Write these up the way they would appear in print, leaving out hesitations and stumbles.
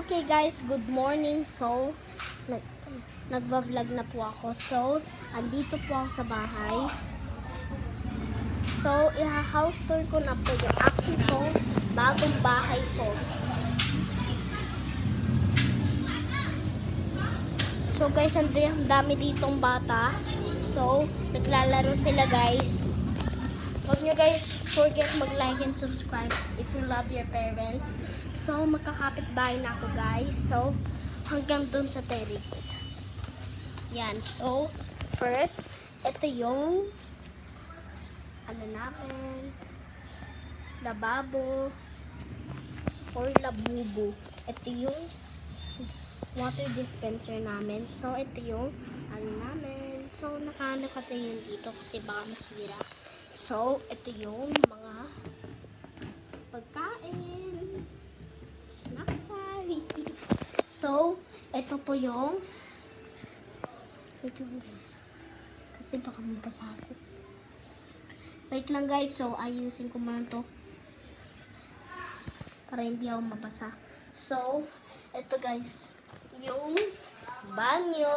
Okay guys, good morning. So, nagva-vlog na po ako. So, andito po ako sa bahay. So, i-house tour ko na po yung aking pong bagong bahay ko. So guys, ang dami ditong bata. So, naglalaro sila guys. Huwag nyo guys forget mag-like and subscribe if you love your parents. So, magkakapit bahay na ako guys. So, hanggang dun sa terrace. Yan. So, first, ito yung namin, lababo or labubo. Ito yung water dispenser namin. So, ito yung namin. So, nakaano kasi yun dito kasi baka masira. So, ito yung mga pagkain. Snack time. So, ito po yung wait lang guys. Kasi baka mabasa ako. Wait lang guys. So, ayusin ko muna to para hindi ako mabasa. So, ito guys. Yung banyo.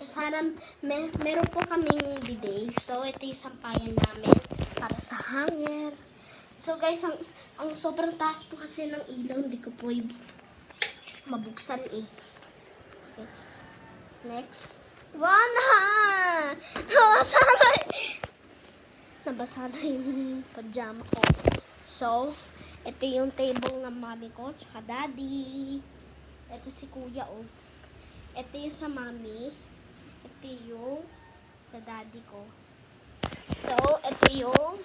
Sana meron po kaming bidet. So, ito yung sampayan namin para sa hanger. So, guys, ang sobrang taas po kasi ng ilaw. Hindi ko po mabuksan eh. Okay. Next. Nabasa na yung pajama ko. So, ito yung table ng mami ko, tsaka daddy. Ito si kuya, oh. Ito yung sa mami. Ito yung sa daddy ko. So, ito yung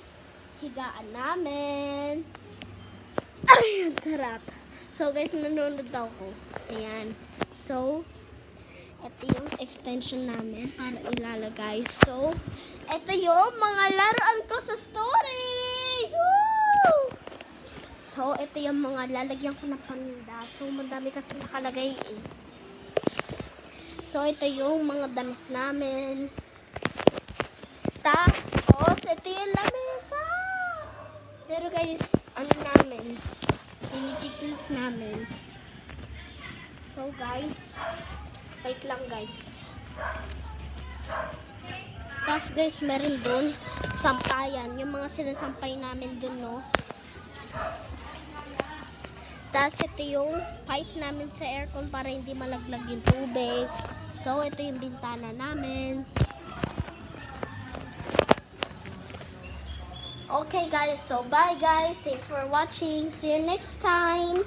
higaan namin. Ay, ang sarap. So, guys, nanonood ako. Ayan. So, ito yung extension namin para ilalagay. So, ito yung mga laruan ko sa storage. Woo! So, ito yung mga lalagyan ko na paninda. So, madami kasi nakalagay eh. So, ito yung mga damit namin. Tapos, ito yung lamesa. Pero guys, namin, tinitiklik namin. So, guys, wait lang guys. Tapos, guys, meron dun sampayan. Yung mga sinasampay namin dun, no? Tapos, ito yung pipe namin sa aircon para hindi malaglag yung tubig. So, ito yung bintana namin. Okay, guys. So, bye, guys. Thanks for watching. See you next time.